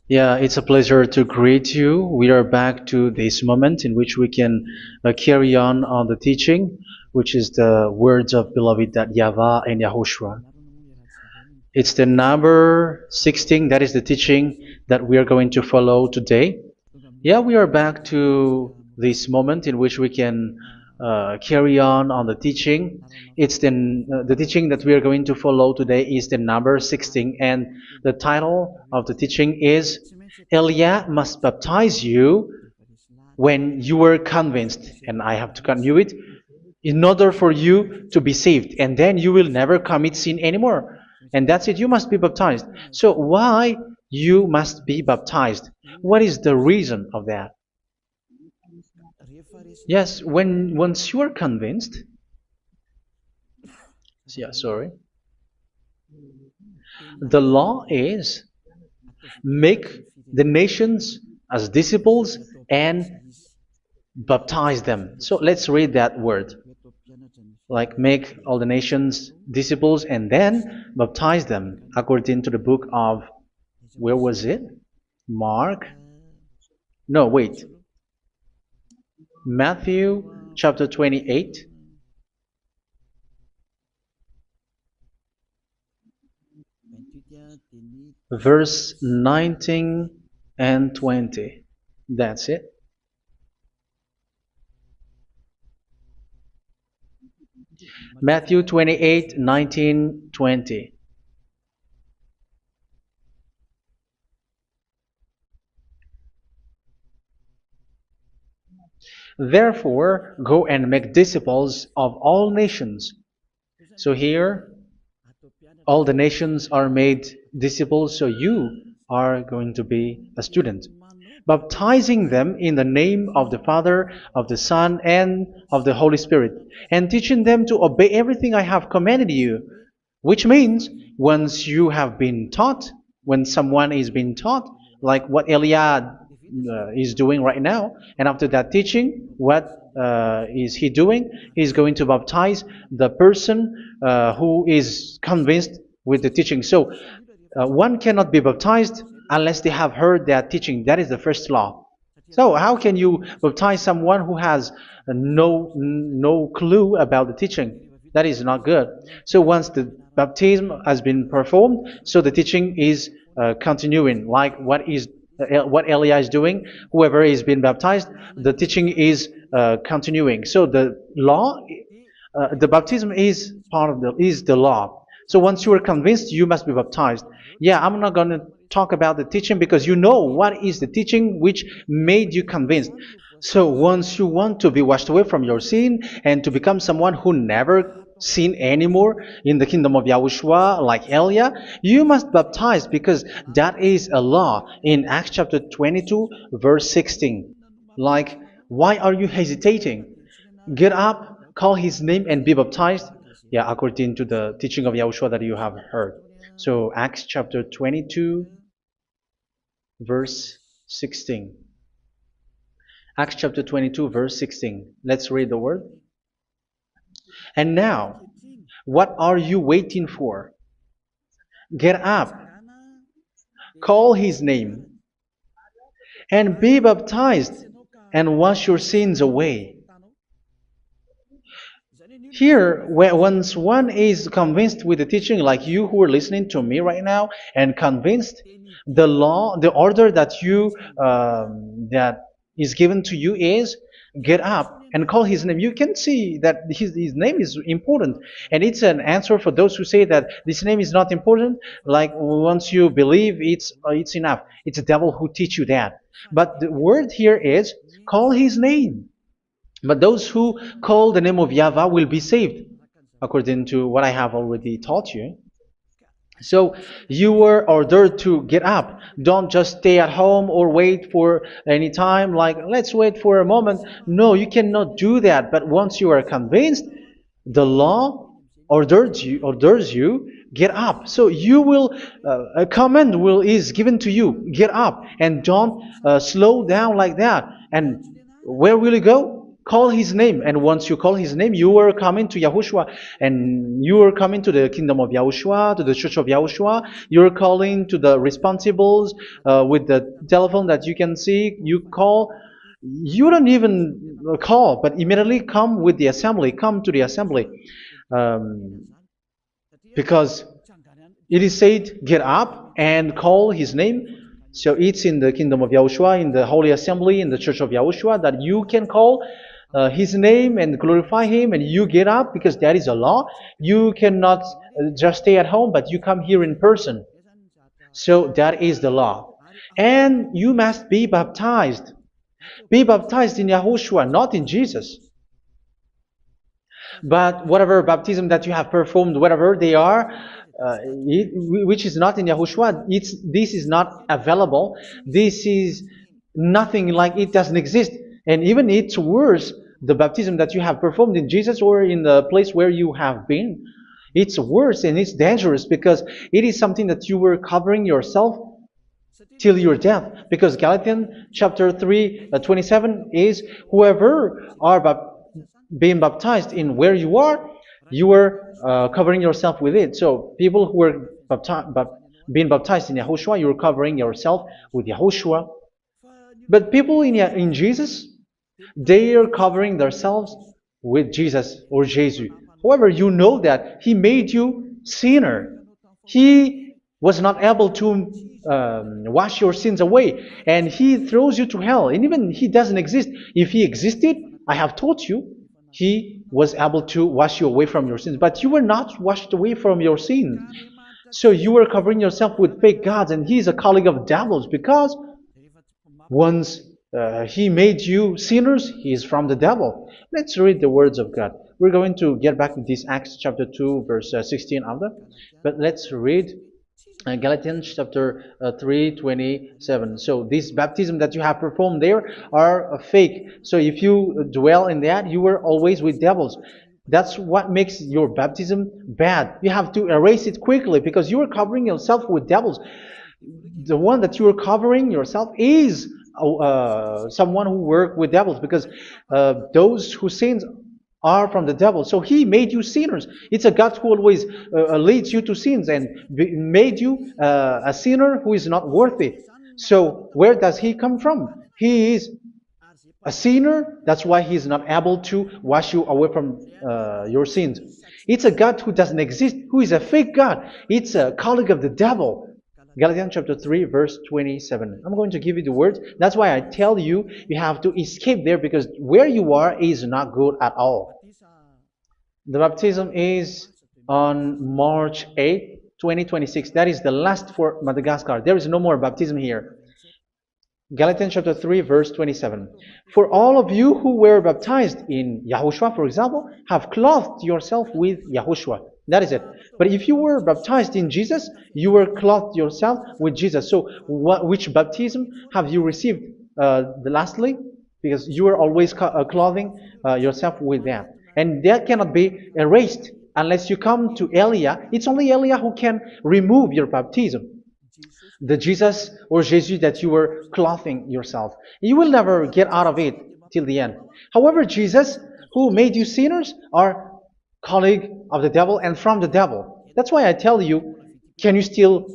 Yeah, it's a pleasure to greet you. We are back to this moment in which we can carry on the teaching, which is the words of beloved that YAHVAH and YAHOSHUA. It's the number 16, that is the teaching that we are going to follow today. Yeah, we are back to this moment in which we can carry on the teaching. It's the teaching that we are going to follow today is the number 16, and the title of the teaching is Elia must baptize you when you were convinced, and I have to continue it, in order for you to be saved, and then you will never commit sin anymore. And that's it, you must be baptized. So why you must be baptized? What is the reason of that? Yes, when once you are convinced, yeah, sorry, the law is make the nations as disciples and baptize them. So let's read that word. Like make all the nations disciples and then baptize them according to the book of, where was it? Mark? No, wait. Matthew chapter 28. Verse 19 and 20. That's it. Matthew 28, 19, 20. Therefore, go and make disciples of all nations. So here, all the nations are made disciples, so you are going to be a student. Baptizing them in the name of the Father, of the Son, and of the Holy Spirit, and teaching them to obey everything I have commanded you. Which means, once you have been taught, when someone is being taught, like what Elia is doing right now, and after that teaching, what is he doing? He's going to baptize the person who is convinced with the teaching. So one cannot be baptized unless they have heard that teaching. That is the first law. So how can you baptize someone who has no clue about the teaching? That is not good. So once the baptism has been performed, so the teaching is continuing, like what Elia is doing. Whoever is being baptized, the teaching is continuing. So the law, the baptism is part of the law. So once you are convinced, you must be baptized. Yeah, I'm not going to talk about the teaching because you know what is the teaching which made you convinced. So once you want to be washed away from your sin and to become someone who never sin anymore in the kingdom of Yahushua, like Elia, you must baptize because that is a law in Acts chapter 22, verse 16. Like, why are you hesitating? Get up, call his name, and be baptized. Yeah, according to the teaching of Yahushua that you have heard. So Acts chapter 22, verse 16. Acts chapter 22, verse 16. Let's read the word. And now, what are you waiting for? Get up, call his name, and be baptized, and wash your sins away. Here, once one is convinced with the teaching, like you who are listening to me right now, and convinced, the law, the order that that is given to you is get up and call his name. You can see that his name is important, and it's an answer for those who say that this name is not important. Like once you believe, it's enough. It's the devil who teach you that. But the word here is call his name. But those who call the name of YAHVAH will be saved, according to what I have already taught you. So you were ordered to get up. Don't just stay at home or wait for any time, like let's wait for a moment. No, you cannot do that. But once you are convinced, the law orders you get up. So you will a command is given to you. Get up and don't slow down like that. And where will you go? Call his name, and once you call his name, you are coming to Yahushua, and you are coming to the kingdom of Yahushua, to the church of Yahushua. You're calling to the responsibles with the telephone that you can see. You call. You don't even call, but immediately come with the assembly. Come to the assembly, um, because it is said, get up and call his name. So it's in the kingdom of Yahushua, in the holy assembly, in the church of Yahushua, that you can call his name and glorify him, and you get up because that is a law. You cannot just stay at home, but you come here in person. So that is the law. And you must be baptized. Be baptized in Yahushua, not in Jesus. But whatever baptism that you have performed, whatever they are, which is not in Yahushua, this is not available. This is nothing, like it doesn't exist. And even it's worse, the baptism that you have performed in Jesus or in the place where you have been. It's worse and it's dangerous because it is something that you were covering yourself till your death. Because Galatians chapter 3, 27 is, whoever are being baptized in where you are covering yourself with it. So people who are being baptized in Yahushua, you're covering yourself with Yahushua. But people in Jesus, they are covering themselves with Jesus or Jesus. However, you know that he made you sinner. He was not able to wash your sins away, and he throws you to hell. And even he doesn't exist. If he existed, I have taught you, he was able to wash you away from your sins. But you were not washed away from your sins. So you were covering yourself with fake gods, and he is a colleague of devils, because once he made you sinners, he is from the devil. Let's read the words of God. We're going to get back to this Acts chapter 2, verse 16 after. But let's read Galatians chapter 3, 27. So this baptism that you have performed there are fake. So if you dwell in that, you were always with devils. That's what makes your baptism bad. You have to erase it quickly because you are covering yourself with devils. The one that you are covering yourself is someone who works with devils, because those who sin are from the devil. So he made you sinners. It's a God who always leads you to sins and made you a sinner who is not worthy. So where does he come from? He is a sinner. That's why he is not able to wash you away from your sins. It's a God who doesn't exist, who is a fake God. It's a colleague of the devil. Galatians chapter 3, verse 27. I'm going to give you the words. That's why I tell you, you have to escape there, because where you are is not good at all. The baptism is on March 8, 2026. That is the last for Madagascar. There is no more baptism here. Galatians chapter 3, verse 27. For all of you who were baptized in Yahushua, for example, have clothed yourself with Yahushua. That is it. But if you were baptized in Jesus, you were clothed yourself with Jesus. So which baptism have you received lastly? Because you are always clothing yourself with that. And that cannot be erased unless you come to Elia. It's only Elia who can remove your baptism. The Jesus or Jesus that you were clothing yourself. You will never get out of it till the end. However, Jesus, who made you sinners, are colleague of the devil and from the devil. That's why I tell you, can you still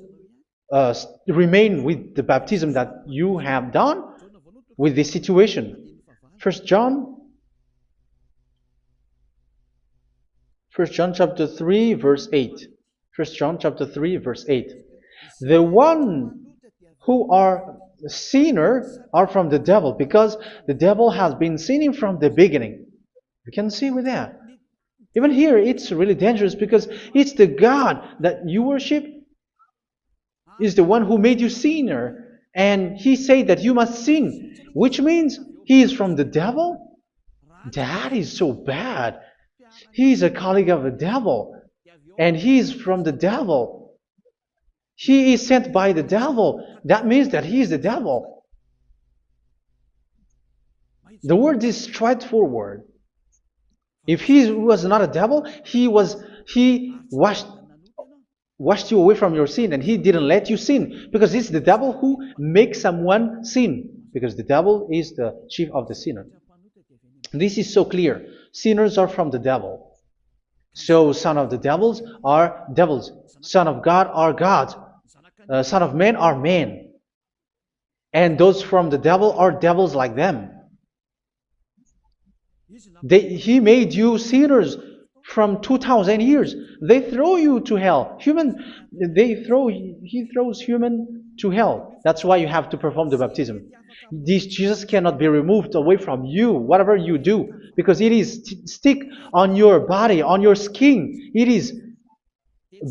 remain with the baptism that you have done with this situation? 1 John chapter 3, verse 8. 1 John chapter 3, verse 8. The one who are sinner are from the devil, because the devil has been sinning from the beginning. You can see with that. Even here, it's really dangerous, because it's the God that you worship is the one who made you sinner, and he said that you must sin, which means he is from the devil. That is so bad. He is a colleague of the devil, and he is from the devil. He is sent by the devil. That means that he is the devil. The word is straightforward. If he was not a devil, he washed you away from your sin, and he didn't let you sin, because it's the devil who makes someone sin, because the devil is the chief of the sinner. This is so clear. Sinners are from the devil. So son of the devils are devils. Son of God are gods. Son of men are men. And those from the devil are devils like them. He made you sinners from 2,000 years. They throw you to hell. He throws human to hell. That's why you have to perform the baptism. This Jesus cannot be removed away from you, whatever you do, because it is stick on your body, on your skin. It is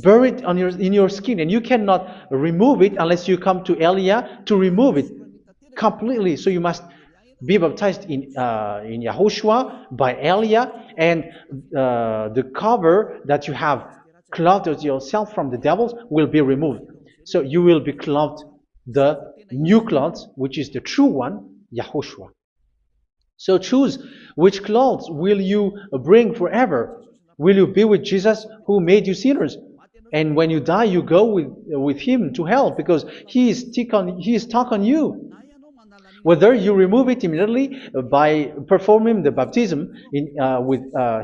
buried in your skin, and you cannot remove it unless you come to Elia to remove it completely. So you must be baptized in Yahushua by Elia, and the cover that you have clothed yourself from the devils will be removed. So you will be clothed the new clothes, which is the true one, Yahushua. So choose which clothes will you bring forever. Will you be with Jesus who made you sinners? And when you die, you go with him to hell because he is stuck on you. Whether you remove it immediately by performing the baptism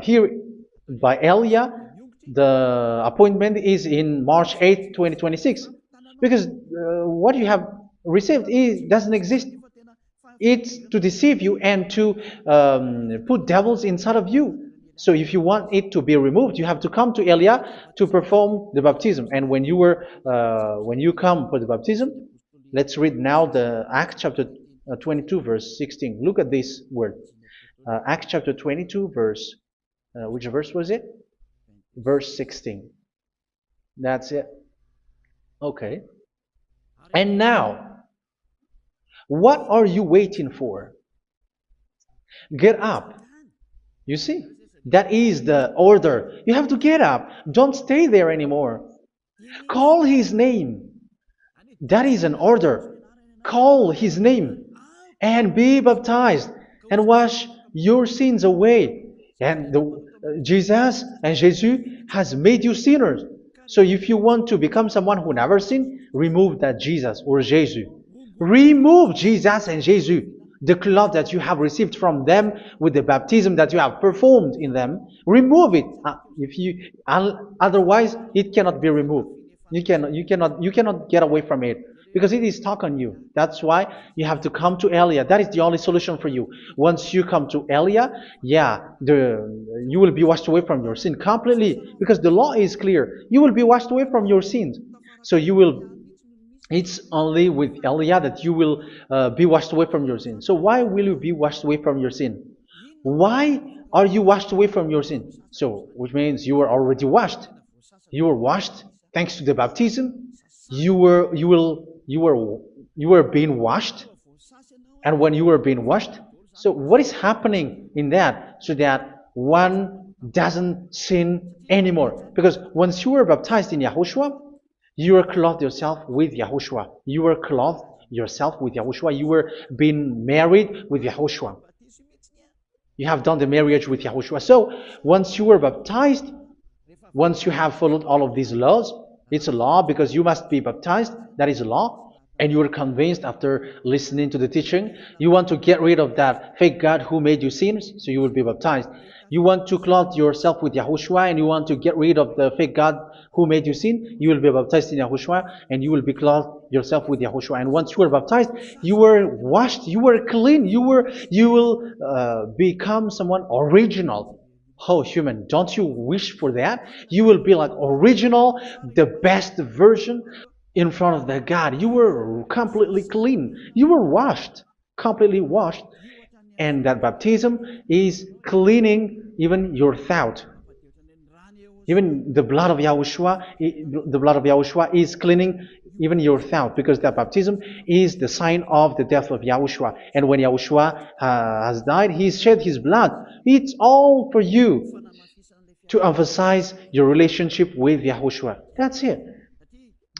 here by Elia, the appointment is in March 8, 2026. Because what you have received doesn't exist. It's to deceive you and to put devils inside of you. So if you want it to be removed, you have to come to Elia to perform the baptism. And when you come for the baptism, let's read now the Acts chapter 22 verse 16. Look at this word. Acts chapter 22 verse, which verse was it? Verse 16. That's it. Okay. And now, what are you waiting for? Get up. You see, that is the order. You have to get up. Don't stay there anymore. Call his name. That is an order. Call his name and be baptized and wash your sins away. And Jesus has made you sinners. So if you want to become someone who never sinned, remove that Jesus or Jesus. Remove Jesus and Jesus, the cloth that you have received from them with the baptism that you have performed in them. Remove it. Otherwise, it cannot be removed. You cannot get away from it because it is stuck on you. That's why you have to come to Elia. That is the only solution for you. Once you come to Elia, you will be washed away from your sin completely because the law is clear. You will be washed away from your sins. So it's only with Elia that you will be washed away from your sin. So why will you be washed away from your sin? Why are you washed away from your sin? So, which means you were already washed. You were washed thanks to the baptism. You were being washed, and when you were being washed, so what is happening in that? So that one doesn't sin anymore. Because once you were baptized in Yahushua, you were clothed yourself with Yahushua. You were clothed yourself with Yahushua. You were being married with Yahushua. You have done the marriage with Yahushua. So once you were baptized, once you have followed all of these laws, it's a law because you must be baptized. That is a law. And you are convinced after listening to the teaching, you want to get rid of that fake God who made you sinners, so you will be baptized. You want to clothe yourself with Yahushua and you want to get rid of the fake God who made you sin, you will be baptized in Yahushua and you will be clothed yourself with Yahushua. And once you are baptized, you were washed, you were clean, you will become someone original. Oh, human, don't you wish for that? You will be like original, the best version in front of the God. You were completely clean. You were washed, completely washed. And that baptism is cleaning even your thought. Even the blood of Yahushua is cleaning even your thought, because that baptism is the sign of the death of Yahushua. And when Yahushua has died, he shed his blood. It's all for you to emphasize your relationship with Yahushua. That's it.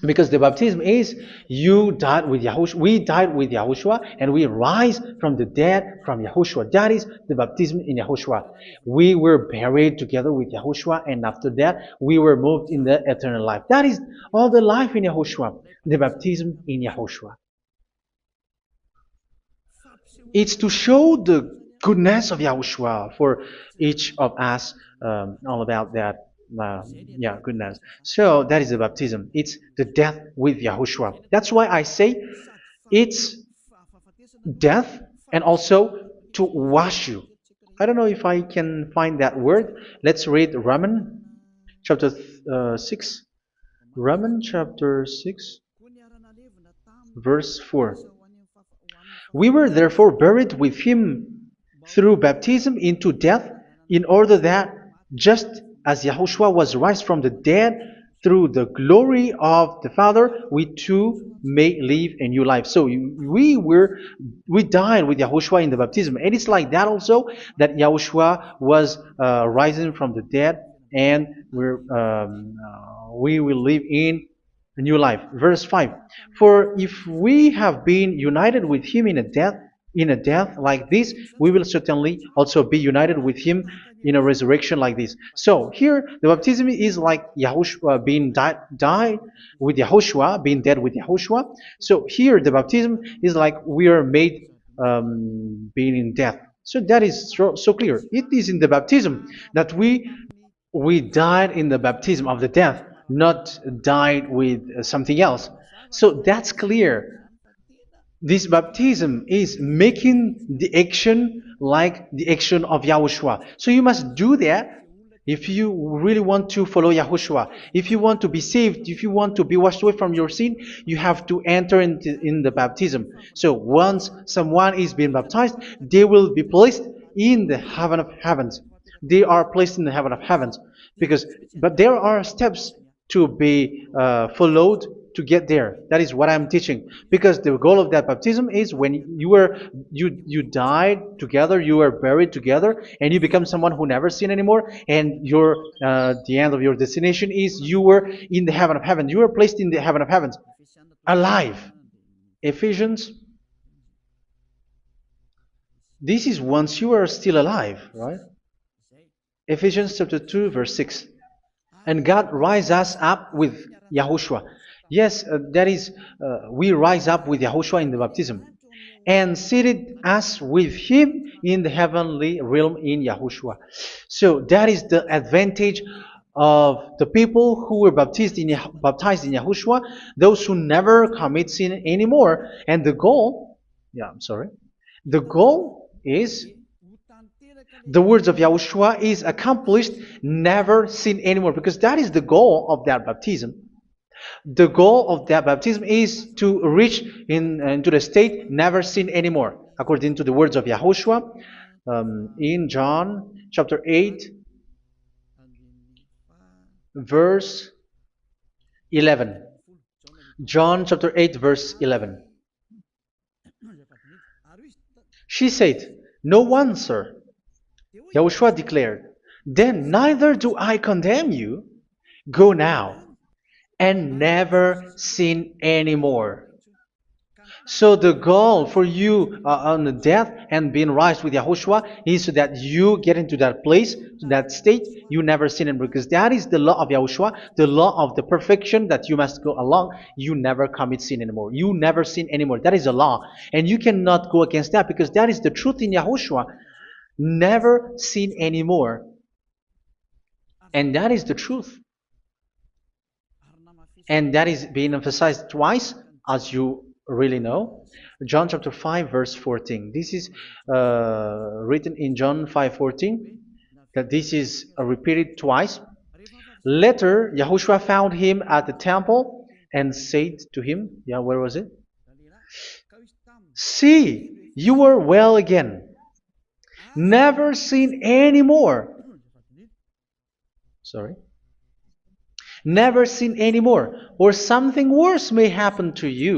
Because the baptism is you died with Yahushua, we died with Yahushua, and we rise from the dead from Yahushua. That is the baptism in Yahushua. We were buried together with Yahushua, and after that we were moved in the eternal life. That is all the life in Yahushua, the baptism in Yahushua. It's to show the goodness of Yahushua for each of us, all about that. Yeah, goodness. So that is the baptism. It's the death with Yahushua. That's why I say it's death and also to wash you. I don't know if I can find that word. Let's read Romans chapter 6. Romans chapter 6, verse 4. We were therefore buried with him through baptism into death, in order that, just as Yahushua was raised from the dead through the glory of the Father, we too may live a new life. So we died with Yahushua in the baptism, and it's like that also that Yahushua was rising from the dead, and we will live in a new life. Verse 5. For if we have been united with him in a death like this, we will certainly also be united with him in a resurrection like this. So here the baptism is like Yahushua being died with Yahushua, being dead with Yahushua. So here the baptism is like we are made being in death. So that is so clear. It is in the baptism that we died in the baptism of the death, not died with something else. So that's clear. This baptism is making the action like the action of Yahushua. So you must do that if you really want to follow Yahushua. If you want to be saved, if you want to be washed away from your sin, you have to enter in the baptism. So once someone is being baptized, they will be placed in the heaven of heavens. They are placed in the heaven of heavens but there are steps to be followed to get there. That is what I'm teaching. Because the goal of that baptism is when you died together, you were buried together, and you become someone who never sin anymore. And the end of your destination is you were in the heaven of heaven. You were placed in the heaven of heavens, alive. Ephesians. This is once you are still alive, right? Ephesians chapter 2, verse 6. And God rise us up with Yahushua. Yes, that is, we rise up with Yahushua in the baptism. And seated us with him in the heavenly realm in Yahushua. So that is the advantage of the people who were baptized in Yahushua, those who never commit sin anymore. And the goal, the goal is the words of Yahushua is accomplished, never sin anymore, because that is the goal of that baptism. The goal of that baptism is to reach into the state never sin anymore, according to the words of Yahushua in John chapter 8, verse 11. John chapter 8, verse 11. She said, "No one, sir." Yahushua declared, "Then neither do I condemn you. Go now and never sin anymore." So the goal for you on the death and being raised with Yahushua is so that you get into that place, that state, you never sin anymore. Because that is the law of Yahushua, the law of the perfection that you must go along. You never commit sin anymore. You never sin anymore. That is a law. And you cannot go against that because that is the truth in Yahushua. Never sin anymore. And that is the truth. And that is being emphasized twice, as you really know. John chapter 5, verse 14. This is written in John 5:14, that this is repeated twice. Later, Yahushua found him at the temple and said to him, where was it? "See, you are well again. Never sin anymore." Never sin anymore, or something worse may happen to you.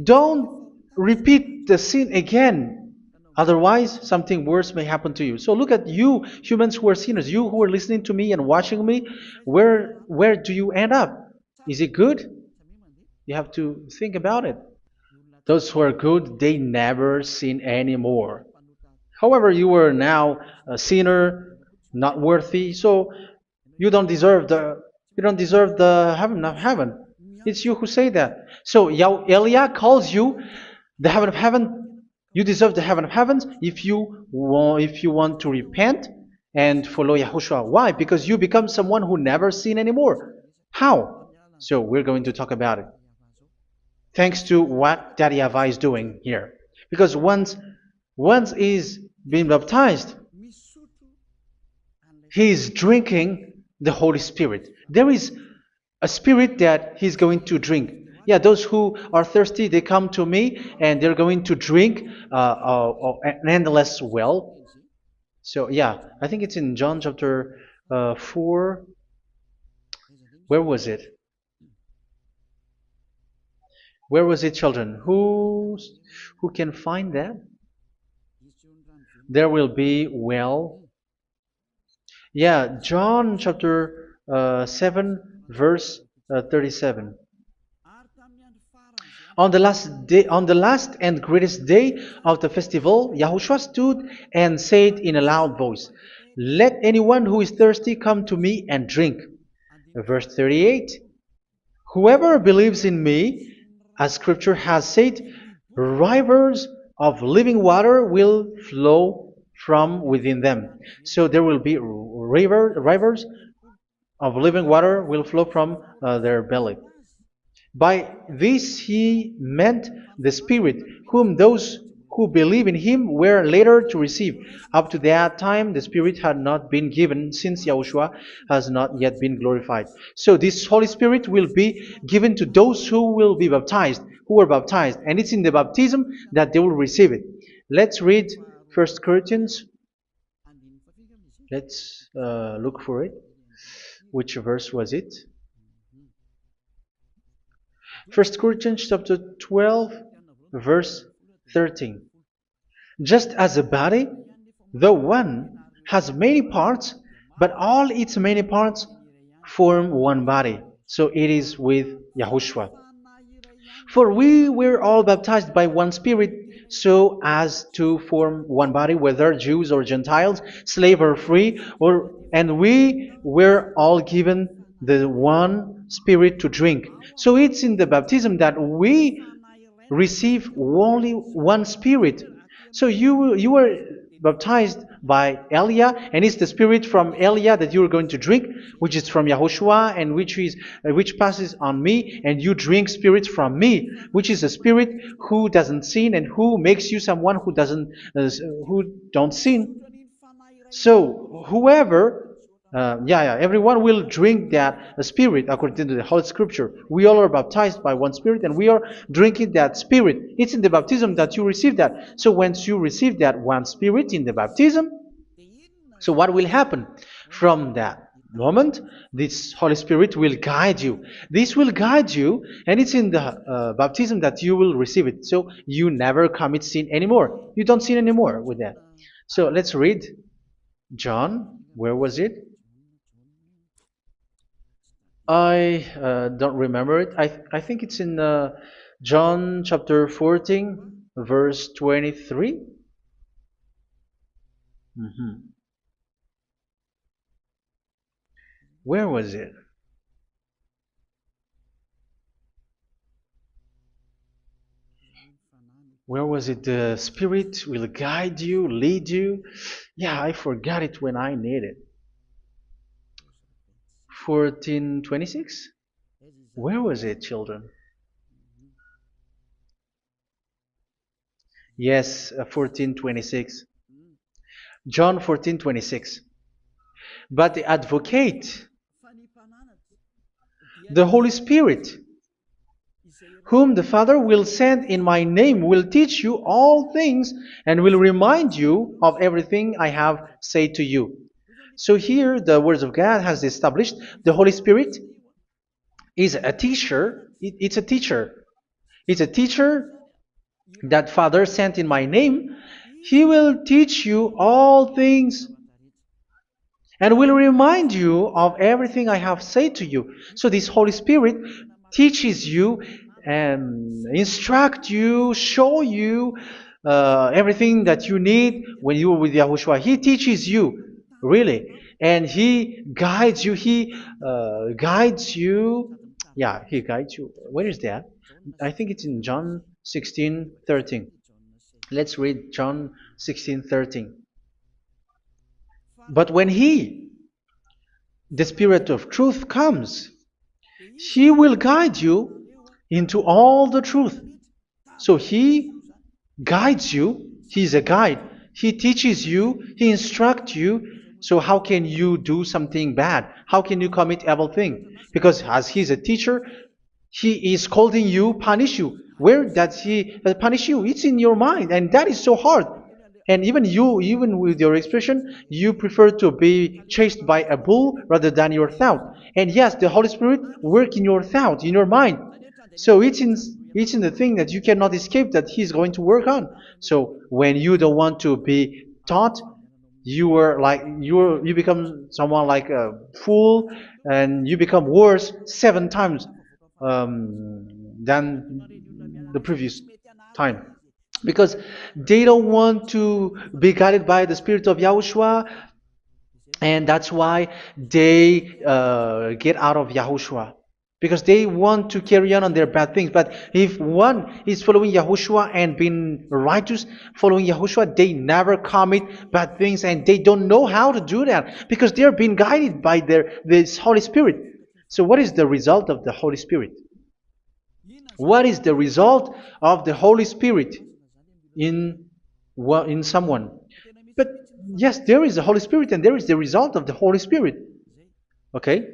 Don't repeat the sin again. Otherwise, something worse may happen to you. So look at you, humans who are sinners, you who are listening to me and watching me. Where do you end up? Is it good? You have to think about it. Those who are good, they never sin anymore. However, you are now a sinner, not worthy, so you don't deserve the heaven of heaven. It's you who say that. So Eliah calls you the heaven of heaven You deserve the heaven of heavens if you want to repent and follow Yahushua. Why? Because you become someone who never sin anymore. How? So we're going to talk about it. Thanks to what Daddy YAHVAH is doing here. Because once he's been baptized, he is drinking the Holy Spirit. There is a spirit that he's going to drink. Yeah, those who are thirsty, they come to me and they're going to drink an endless well. So yeah, I think it's in John chapter 4. Where was it? Where was it, children? Who can find that? There will be well. Yeah, John chapter 7, verse 37. On the last and greatest day of the festival, Yahushua stood and said in a loud voice, "Let anyone who is thirsty come to me and drink." Verse 38, "Whoever believes in me, as Scripture has said, rivers of living water will flow from within them." So there will be rivers of living water will flow from their belly. By this he meant the Spirit, whom those who believe in him were later to receive. Up to that time, the Spirit had not been given, since Yahushua has not yet been glorified. So this Holy Spirit will be given to those who will be baptized, who were baptized, and it's in the baptism that they will receive it. Let's read 1 Corinthians. Let's look for it. Which verse was it? 1 Corinthians chapter 12, verse 13. Just as a body, though one, has many parts, but all its many parts form one body. So it is with Yahushua. For we were all baptized by one Spirit, so as to form one body, whether Jews or Gentiles, slave or free, and we were all given the one Spirit to drink. So it's in the baptism that we receive only one Spirit. So you were baptized by Elia, and it's the Spirit from Elia that you are going to drink, which is from Yahushua, and which passes on me, and you drink Spirit from me, which is a Spirit who doesn't sin and who makes you someone who don't sin. So whoever everyone will drink that Spirit according to the Holy Scripture. We all are baptized by one Spirit, and we are drinking that Spirit. It's in the baptism that you receive that. So once you receive that one Spirit in the baptism, so what will happen from that moment? This Holy Spirit will guide you. This will guide you, and it's in the baptism that you will receive it. So you never commit sin anymore. You don't sin anymore with that. So let's read John. Where was it? I don't remember it. I think it's in John chapter 14, verse 23. Where was it? Where was it? The Spirit will guide you, lead you. Yeah, I forgot it when I need it. 14:26? Where was it, children? Yes, 14:26. John 14:26. But the Advocate, the Holy Spirit, whom the Father will send in my name, will teach you all things and will remind you of everything I have said to you. So here the words of God has established the Holy Spirit is a teacher. It's a teacher. It's a teacher that Father sent in my name. He will teach you all things and will remind you of everything I have said to you. So this Holy Spirit teaches you and instruct you, show you everything that you need when you are with Yahushua. He teaches you, really, and He guides you. He guides you. Yeah, He guides you. Where is that? I think it's in John 16:13. Let's read John 16:13. But when He, the Spirit of truth, comes, He will guide you into all the truth. So He guides you. He's a guide. He teaches you. He instructs you. So how can you do something bad? How can you commit evil thing? Because as He's a teacher, He is scolding you, punish you. Where does He punish you? It's in your mind, and that is so hard. And even you, even with your expression, you prefer to be chased by a bull rather than your thought. And yes, the Holy Spirit work in your thought, in your mind. So it's in the thing that you cannot escape that He's going to work on. So when you don't want to be taught, you become someone like a fool, and you become worse 7 times than the previous time, because they don't want to be guided by the Spirit of Yahushua, and that's why they get out of Yahushua, because they want to carry on their bad things. But if one is following Yahushua and being righteous, following Yahushua, they never commit bad things, and they don't know how to do that because they're being guided by this Holy Spirit. So what is the result of the Holy Spirit? What is the result of the Holy Spirit in someone? But yes, there is the Holy Spirit, and there is the result of the Holy Spirit. Okay,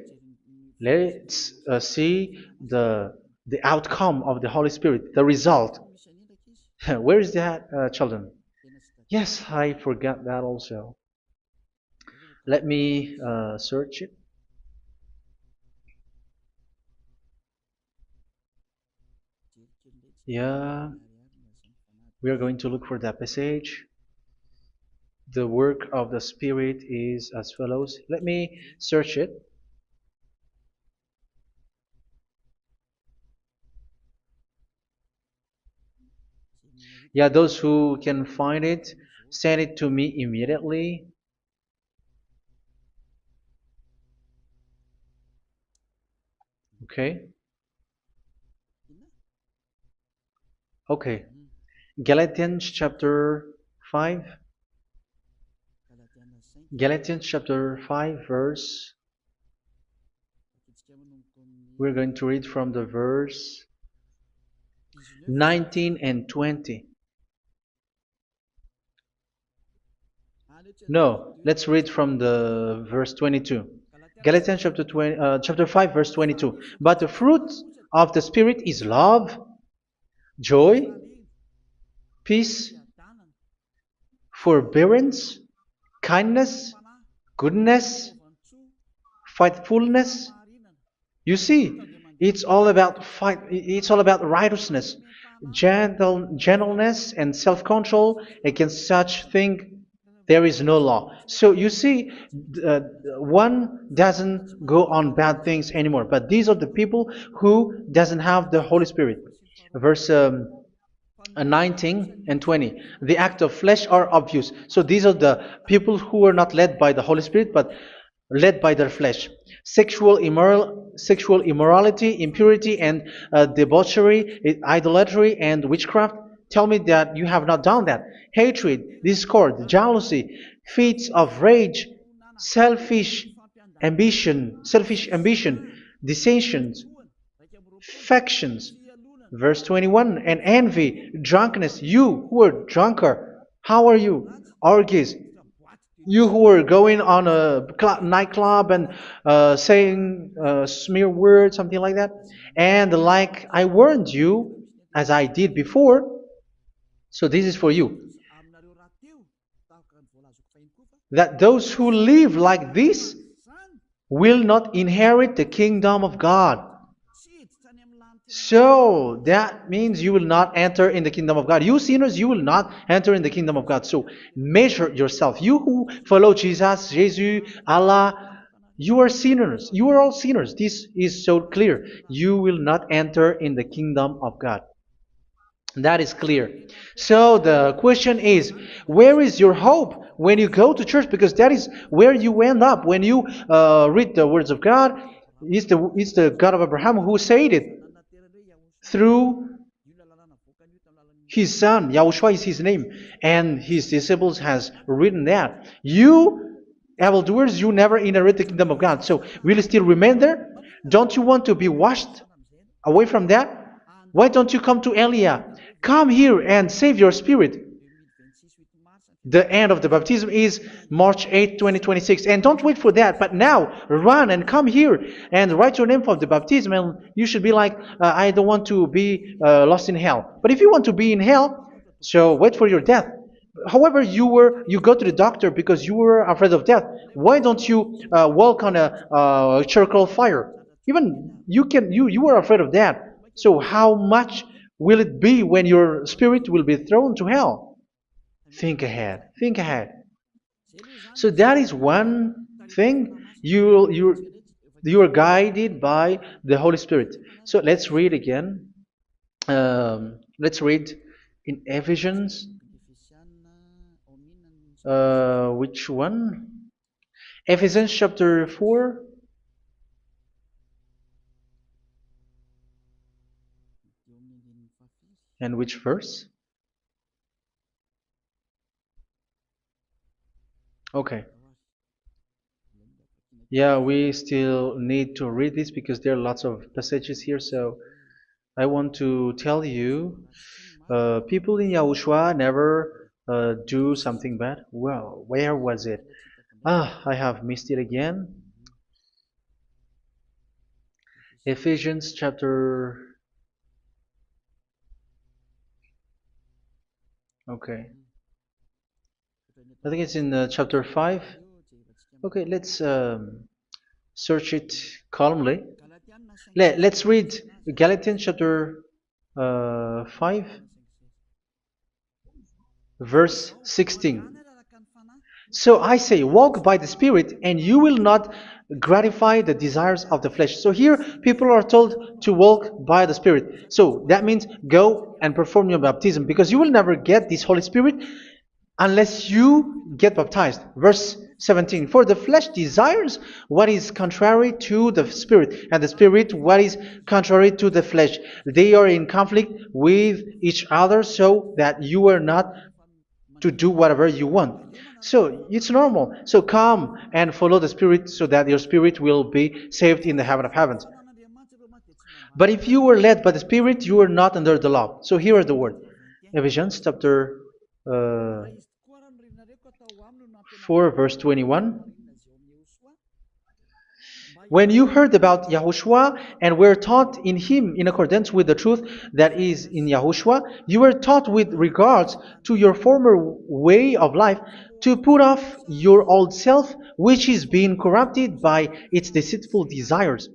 let's see the outcome of the Holy Spirit, the result. Where is that, children? Yes, I forgot that also. Let me search it. Yeah, we are going to look for that passage. The work of the Spirit is as follows. Let me search it. Yeah, those who can find it, send it to me immediately. Okay. Okay. Galatians chapter 5. Galatians chapter 5 verse. We're going to read from the verse 19 and 20. No, let's read from the verse 22. Galatians chapter 5 verse 22. But the fruit of the Spirit is love, joy, peace, forbearance, kindness, goodness, faithfulness. You see, it's all about fight. It's all about righteousness, gentleness, and self-control. Against such thing, there is no law. So you see, uh, one doesn't go on bad things anymore. But these are the people who doesn't have the Holy Spirit. Verse 19 and 20. The act of flesh are obvious. So these are the people who are not led by the Holy Spirit, but led by their flesh. Sexual immorality, impurity, and debauchery, idolatry, and witchcraft. Tell me that you have not done that. Hatred, discord, jealousy, fits of rage, selfish ambition, dissensions, factions. Verse 21, and envy, drunkenness. You who are drunkard, how are you? Orgies. You who are going on a nightclub and saying smear words, something like that. And like I warned you, as I did before, so this is for you, that those who live like this will not inherit the kingdom of God. So that means you will not enter in the kingdom of God. You sinners, you will not enter in the kingdom of God. So measure yourself. You who follow Jesus, Allah, you are sinners. You are all sinners. This is so clear. You will not enter in the kingdom of God. That is clear. So the question is, where is your hope when you go to church? Because that is where you end up when you read the words of God. It's the God of Abraham who said it through His son, Yahushua is his name, and his disciples has written that. You, evildoers, you never inherit the kingdom of God. So will you still remain there? Don't you want to be washed away from that? Why don't you come to Elia? Come here and save your spirit. The end of the baptism is March 8th, 2026. And don't wait for that, but now run and come here and write your name for the baptism. And you should be like, I don't want to be lost in hell. But if you want to be in hell, so wait for your death. However, you go to the doctor because you were afraid of death. Why don't you walk on a charcoal fire? Even you were afraid of that. So how much will it be when your spirit will be thrown to hell? Think ahead. Think ahead. So that is one thing. You are guided by the Holy Spirit. So let's read again. Let's read in Ephesians. Which one? Ephesians chapter 4. And which verse? Okay. Yeah, we still need to read this because there are lots of passages here. So I want to tell you, people in Yahushua never do something bad. Well, where was it? I have missed it again. Ephesians chapter. Okay. I think it's in chapter 5. Okay, let's search it calmly. Let's read Galatians chapter 5, verse 16. So I say, walk by the Spirit, and you will not gratify the desires of the flesh. So here, people are told to walk by the Spirit. So that means go and perform your baptism, because you will never get this Holy Spirit unless you get baptized. Verse 17. For the flesh desires what is contrary to the Spirit, and the Spirit what is contrary to the flesh. They are in conflict with each other, so that you are not to do whatever you want. So it's normal. So come and follow the Spirit so that your spirit will be saved in the heaven of heavens. But if you were led by the Spirit, you are not under the law. So here are the word. Ephesians chapter 4 verse 21. When you heard about Yahushua and were taught in him in accordance with the truth that is in Yahushua, you were taught with regards to your former way of life to put off your old self, which is being corrupted by its deceitful desires,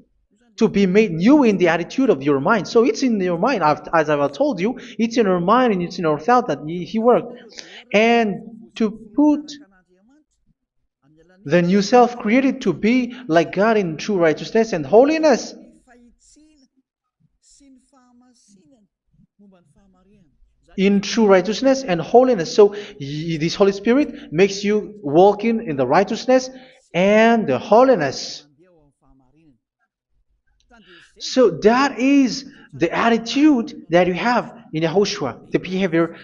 to be made new in the attitude of your mind. So it's in your mind, as I've told you, it's in your mind and it's in your thought that he worked. And to put the new self created to be like God in true righteousness and holiness. In true righteousness and holiness. So this Holy Spirit makes you walking in the righteousness and the holiness. So that is the attitude that you have in Yahushua, the behavior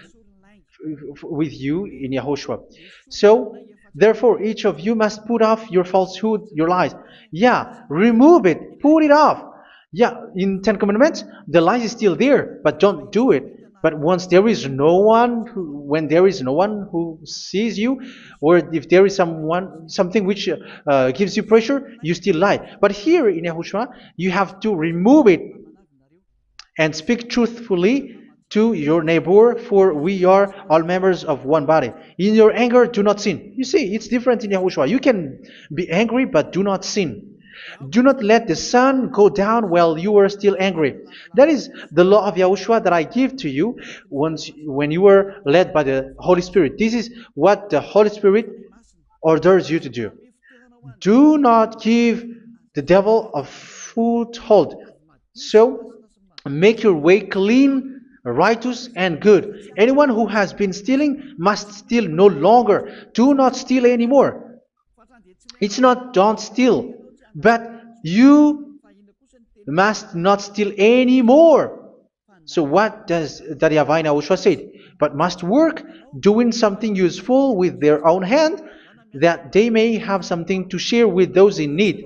with you in Yahushua. So therefore, each of you must put off your falsehood, your lies. Yeah, remove it, put it off. Yeah, in Ten Commandments, the lies is still there, but don't do it. But once there is no one, when there is no one who sees you, or if there is something which gives you pressure, you still lie. But here in Yahushua, you have to remove it and speak truthfully to your neighbor, for we are all members of one body. In your anger, do not sin. You see, it's different in Yahushua. You can be angry, but do not sin. Do not let the sun go down while you are still angry. That is the law of Yahushua that I give to you when you were led by the Holy Spirit. This is what the Holy Spirit orders you to do. Do not give the devil a foothold. So, make your way clean, righteous and good. Anyone who has been stealing must steal no longer. Do not steal anymore. It's not don't steal, but you must not steal anymore. So what does the Yahweh Yahushua say? But must work doing something useful with their own hand, that they may have something to share with those in need.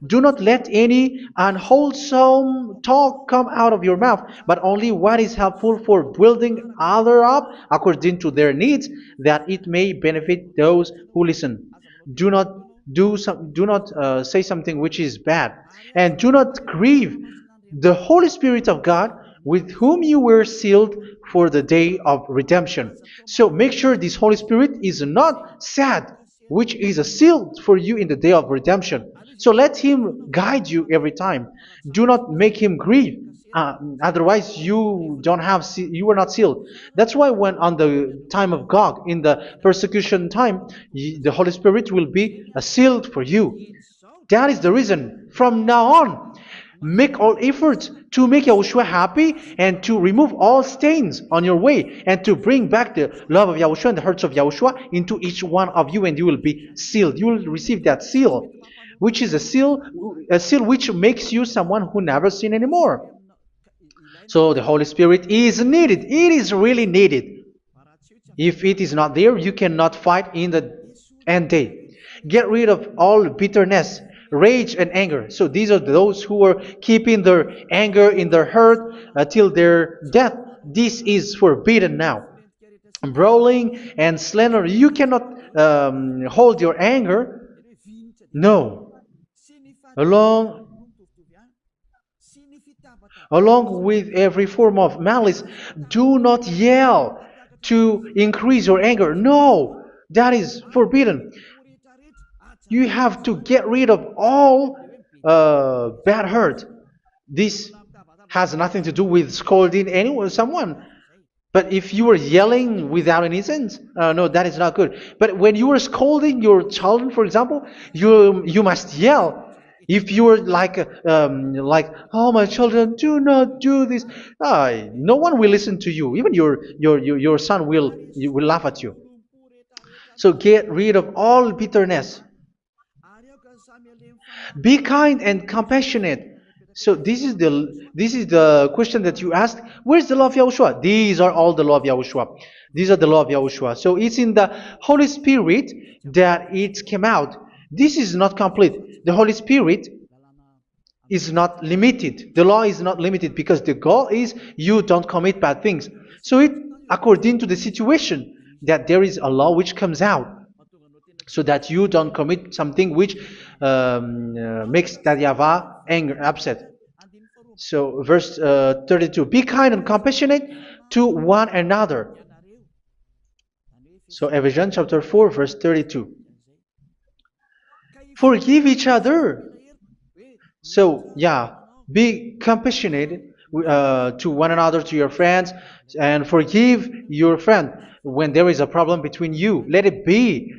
Do not let any unwholesome talk come out of your mouth, but only what is helpful for building other up according to their needs, that it may benefit those who listen. Do not do not say something which is bad, and do not grieve the Holy Spirit of God, with whom you were sealed for the day of redemption. So make sure this Holy Spirit is not sad, which is a seal for you in the day of redemption. So let Him guide you every time. Do not make Him grieve. Otherwise, you don't have you are not sealed. That's why when on the time of God, in the persecution time, the Holy Spirit will be sealed for you. That is the reason. From now on, make all efforts to make Yahushua happy and to remove all stains on your way and to bring back the love of Yahushua and the hearts of Yahushua into each one of you, and you will be sealed. You will receive that seal, which is a seal which makes you someone who never sin anymore. So the Holy Spirit is needed. It is really needed. If it is not there, you cannot fight in the end day. Get rid of all bitterness, rage, and anger. So these are those who are keeping their anger in their heart till their death. This is forbidden now. Brawling and slander. You cannot hold your anger. No. Along with every form of malice, do not yell to increase your anger. No, that is forbidden. You have to get rid of all bad hurt. This has nothing to do with scolding anyone, someone. But if you are yelling without any sense, no, that is not good. But when you are scolding your children, for example, you must yell. If you are like, oh, my children, do not do this, no one will listen to you. Even your son will laugh at you. So get rid of all bitterness. Be kind and compassionate. So this is the question that you asked. Where's the law of Yahushua? These are all the law of Yahushua. These are the law of Yahushua. So it's in the Holy Spirit that it came out. This is not complete. The Holy Spirit is not limited. The law is not limited because the goal is you don't commit bad things. So it according to the situation that there is a law which comes out, so that you don't commit something which makes that YAHVAH angry, upset. So verse 32, be kind and compassionate to one another. So Ephesians chapter 4 verse 32. Forgive each other. So yeah, be compassionate to one another, to your friends, and forgive your friend when there is a problem between you. Let it be.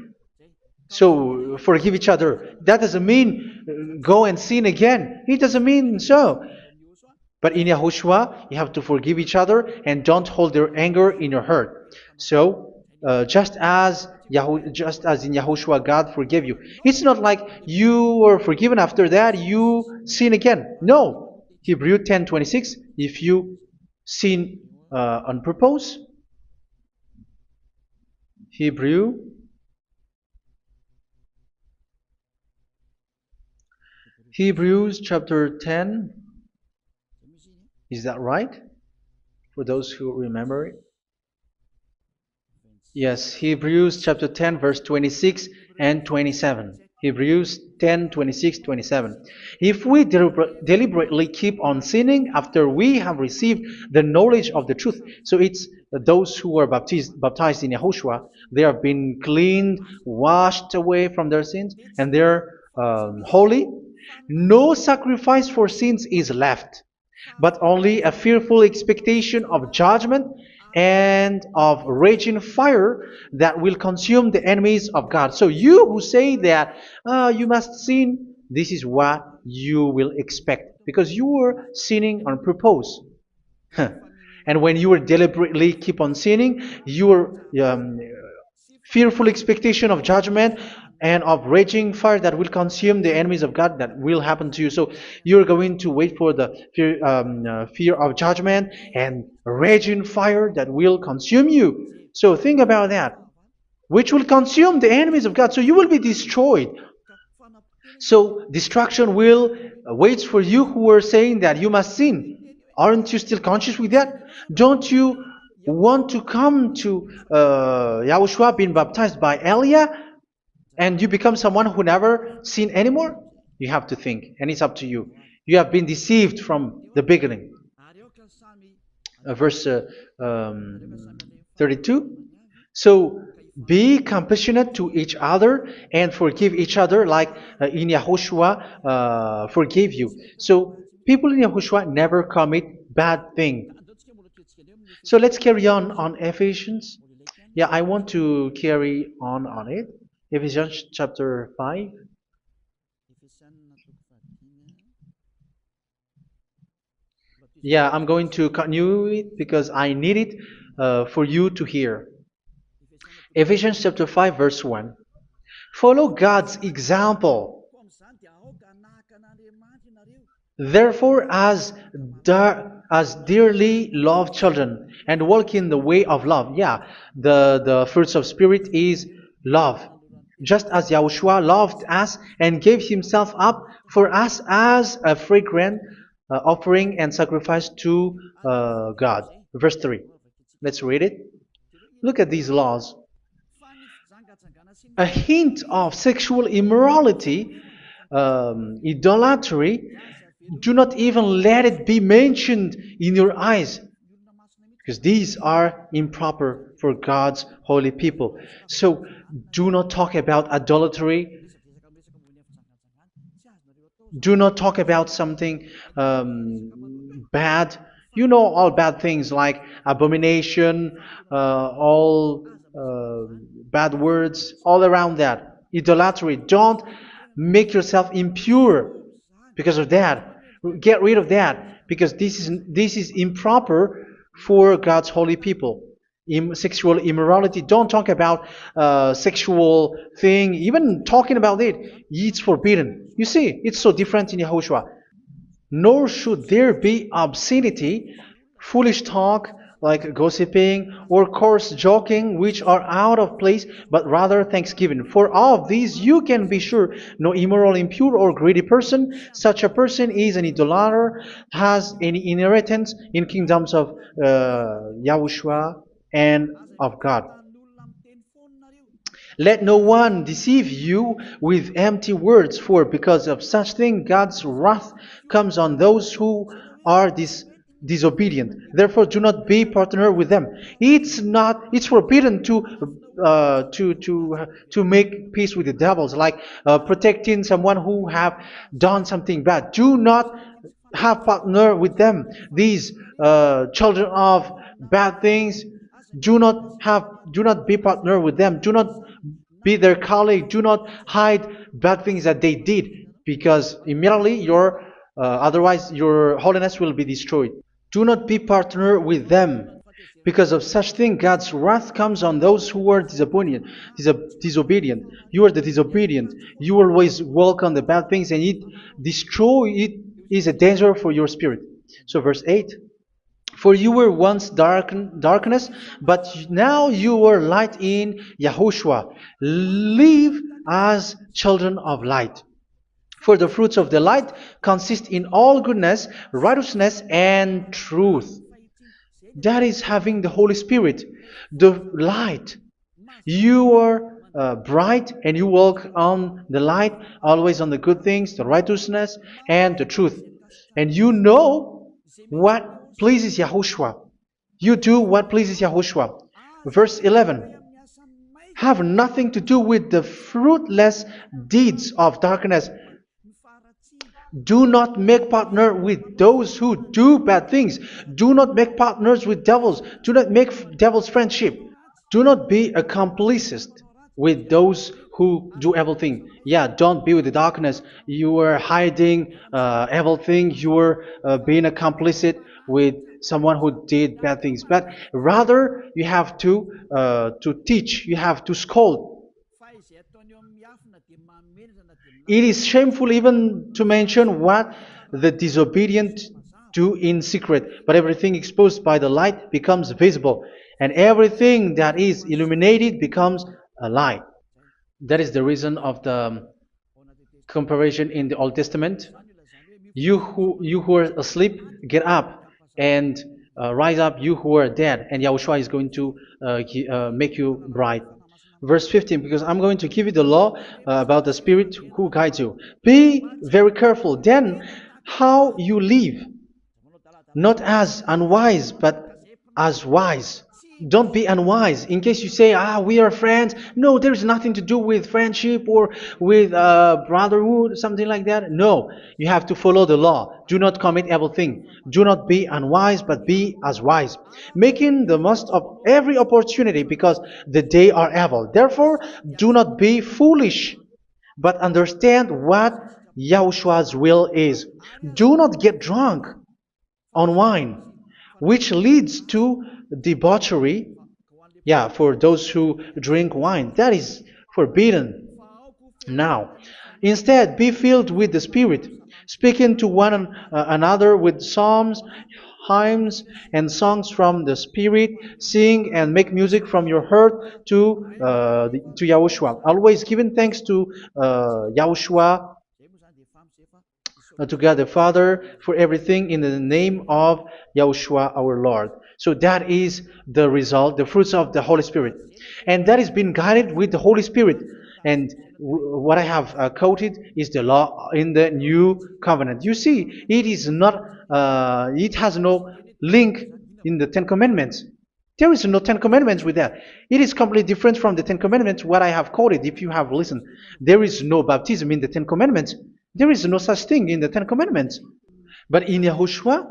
So forgive each other. That doesn't mean go and sin again. It doesn't mean so. But in Yahushua, you have to forgive each other and don't hold your anger in your heart. So just as in Yahushua, God forgave you. It's not like you were forgiven after that you sin again. No. Hebrew 10:26. If you sin on purpose, Hebrews chapter 10. Is that right? For those who remember it? Yes, Hebrews chapter 10 verse 26 and 27. Hebrews 10, 26, 27. If we deliberately keep on sinning after we have received the knowledge of the truth, so it's those who are baptized in Yahushua, they have been cleaned, washed away from their sins, and they're holy. No sacrifice for sins is left, but only a fearful expectation of judgment and of raging fire that will consume the enemies of God. So you who say that you must sin, this is what you will expect, because you were sinning on purpose. And when you will deliberately keep on sinning, you are fearful expectation of judgment and of raging fire that will consume the enemies of God that will happen to you. So you're going to wait for the fear of judgment and raging fire that will consume you. So think about that, which will consume the enemies of God. So you will be destroyed. So destruction will waits for you who are saying that you must sin. Aren't you still conscious with that? Don't you want to come to Yahushua being baptized by Elia and you become someone who never sinned anymore? You have to think, and it's up to you. You have been deceived from the beginning. Verse 32. So be compassionate to each other and forgive each other like in Yahushua forgave you. So people in Yahushua never commit bad thing. So let's carry on Ephesians. Yeah, I want to carry on it. Ephesians chapter 5. Yeah, I'm going to continue it because I need it for you to hear. Ephesians chapter 5 verse 1. Follow God's example. Therefore, as dearly loved children, and walk in the way of love. Yeah, the fruits of spirit is love. Just as Yahushua loved us and gave himself up for us as a fragrant offering and sacrifice to God. Verse 3. Let's read it. Look at these laws. A hint of sexual immorality, idolatry, do not even let it be mentioned in your eyes, because these are improper for God's holy people. So do not talk about idolatry. Do not talk about something bad. You know all bad things like abomination, all bad words, all around that. Idolatry. Don't make yourself impure because of that. Get rid of that because this is improper for God's holy people. Sexual immorality. Don't talk about sexual thing. Even talking about it's forbidden. You see, it's so different in Yahushua. Nor should there be obscenity, foolish talk like gossiping or coarse joking, which are out of place, but rather thanksgiving. For of these you can be sure: no immoral, impure, or greedy person, such a person is an idolater, has any inheritance in kingdoms of Yahushua and of God. Let no one deceive you with empty words, for because of such thing God's wrath comes on those who are disobedient. Therefore, do not be partner with them. It's forbidden to make peace with the devils, like protecting someone who have done something bad. Do not have partner with them. These children of bad things, do not be partner with them. Do not be their colleague. Do not hide bad things that they did, because immediately otherwise your holiness will be destroyed. Do not be partner with them. Because of such thing, God's wrath comes on those who are disobedient. You are the disobedient. You always walk on the bad things, and it is a danger for your spirit. So verse 8. For you were once darkness, but now you are light in Yahushua. Live as children of light. For the fruits of the light consist in all goodness, righteousness, and truth. That is having the Holy Spirit, the light. You are bright and you walk on the light, always on the good things, the righteousness, and the truth. And you know what pleases Yahushua. You do what pleases Yahushua. Verse 11. Have nothing to do with the fruitless deeds of darkness. Do not make partner with those who do bad things. Do not make partners with devils. Do not make devils friendship. Do not be accomplices with those who do evil thing. Yeah, don't be with the darkness. You are hiding evil thing. You are being a complicit with someone who did bad things. But rather, you have to teach. You have to scold. It is shameful even to mention what the disobedient do in secret, but everything exposed by the light becomes visible, and everything that is illuminated becomes a light. That is the reason of the comparison in the Old Testament. You who are asleep, get up and rise up, you who are dead, and Yahushua is going to make you bright. Verse 15, because I'm going to give you the law about the Spirit who guides you. Be very careful then how you live, not as unwise, but as wise. Don't be unwise. In case you say, we are friends. No, there is nothing to do with friendship or with brotherhood, something like that. No, you have to follow the law. Do not commit evil thing. Do not be unwise, but be as wise, making the most of every opportunity, because the day are evil. Therefore, do not be foolish, but understand what Yahushua's will is. Do not get drunk on wine, which leads to debauchery. Yeah, for those who drink wine, that is forbidden now. Instead, be filled with the Spirit, speaking to one another with psalms, hymns, and songs from the Spirit. Sing and make music from your heart to Yahushua. Always giving thanks to Yahushua, to God the Father, for everything in the name of Yahushua our Lord. So that is the result, the fruits of the Holy Spirit. And that is being guided with the Holy Spirit. And what I have quoted is the law in the new covenant. You see, it has no link in the Ten Commandments. There is no Ten Commandments with that. It is completely different from the Ten Commandments, what I have quoted, if you have listened. There is no baptism in the Ten Commandments. There is no such thing in the Ten Commandments. But in Yahushua,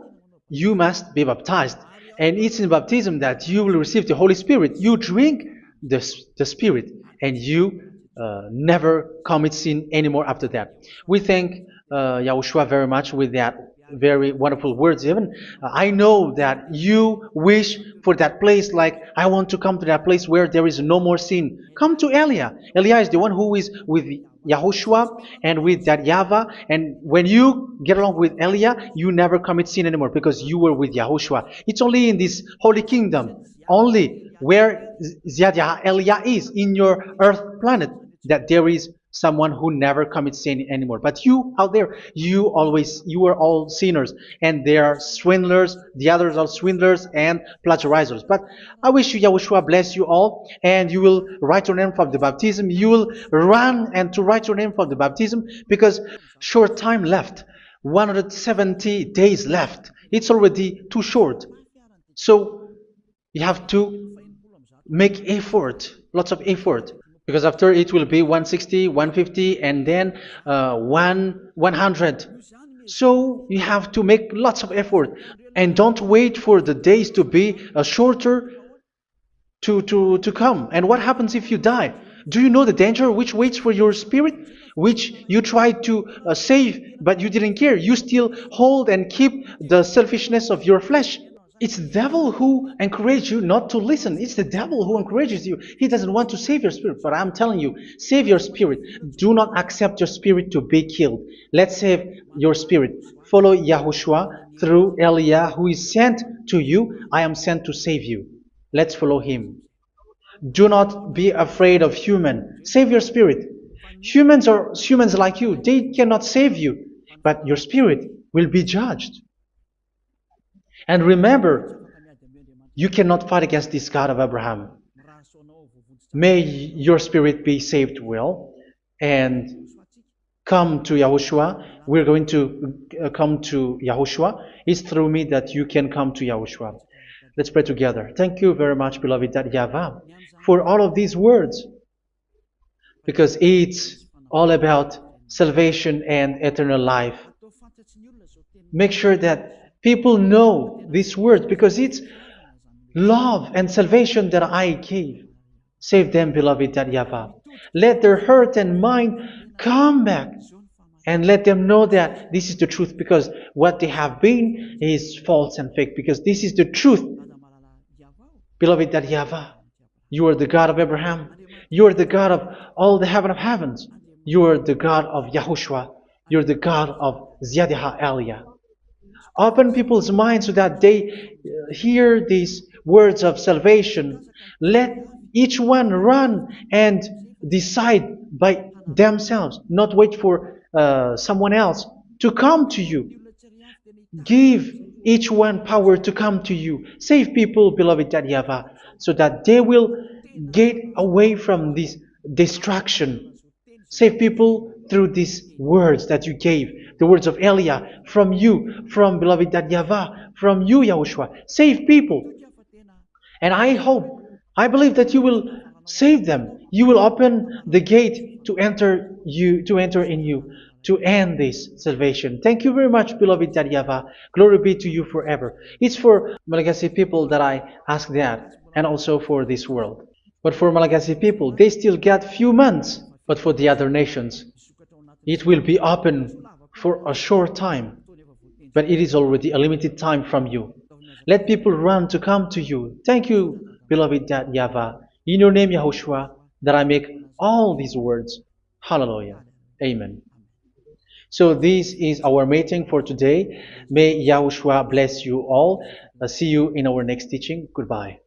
you must be baptized. And it's in baptism that you will receive the Holy Spirit. You drink the Spirit, and you never commit sin anymore after that. We thank Yahushua very much with that very wonderful words. Even I know that you wish for that place, like I want to come to that place where there is no more sin. Come to Elia. Elia is the one who is with Yahushua and with that YAHVAH. And when you get along with Elia, you never commit sin anymore because you were with Yahushua. It's only in this holy kingdom, only where Elia is, in your earth planet, that there is someone who never commits sin anymore. But you out there, you are all sinners, and they are swindlers. The others are swindlers and plagiarizers. But I wish you, Yahushua, bless you all, and you will write your name for the baptism. You will run and to write your name for the baptism, because short time left, 170 days left. It's already too short. So you have to make effort, lots of effort, because after it will be 160, 150, and then 100. So you have to make lots of effort, and don't wait for the days to be shorter to come. And what happens if you die? Do you know the danger which waits for your spirit, which you tried to save, but you didn't care? You still hold and keep the selfishness of your flesh. It's the devil who encourages you not to listen. It's the devil who encourages you. He doesn't want to save your spirit. But I'm telling you, save your spirit. Do not accept your spirit to be killed. Let's save your spirit. Follow Yahushua through Elia, who is sent to you. I am sent to save you. Let's follow him. Do not be afraid of human. Save your spirit. Humans are humans like you. They cannot save you. But your spirit will be judged. And remember, you cannot fight against this God of Abraham. May your spirit be saved well and come to Yahushua. We're going to come to Yahushua. It's through me that you can come to Yahushua. Let's pray together. Thank you very much, beloved YAHVAH, for all of these words, because it's all about salvation and eternal life. Make sure that people know these words, because it's love and salvation that I gave. Save them, beloved YAHVAH. Let their heart and mind come back, and let them know that this is the truth, because what they have been is false and fake, because this is the truth. Beloved, that YAHVAH, you are the God of Abraham. You are the God of all the heaven of heavens. You are the God of YAHOSHUA. You are the God of Ziyadiha Aliyah. Open people's minds so that they hear these words of salvation. Let each one run and decide by themselves, not wait for someone else to come to you. Give each one power to come to you. Save people, beloved YAHVAH, so that they will get away from this distraction. Save people through these words that you gave, the words of Elia, from you, from beloved YAHVAH, from you, Yahushua. Save people. And I believe that you will save them. You will open the gate to enter in you, to end this salvation. Thank you very much, beloved YAHVAH. Glory be to you forever. It's for Malagasy people that I ask that, and also for this world. But for Malagasy people, they still get few months. But for the other nations, it will be open for a short time. But it is already a limited time from you. Let people run to come to you. Thank you, beloved YAHVAH. In your name, Yahushua, that I make all these words. Hallelujah. Amen. So this is our meeting for today. May Yahushua bless you all. See you in our next teaching. Goodbye.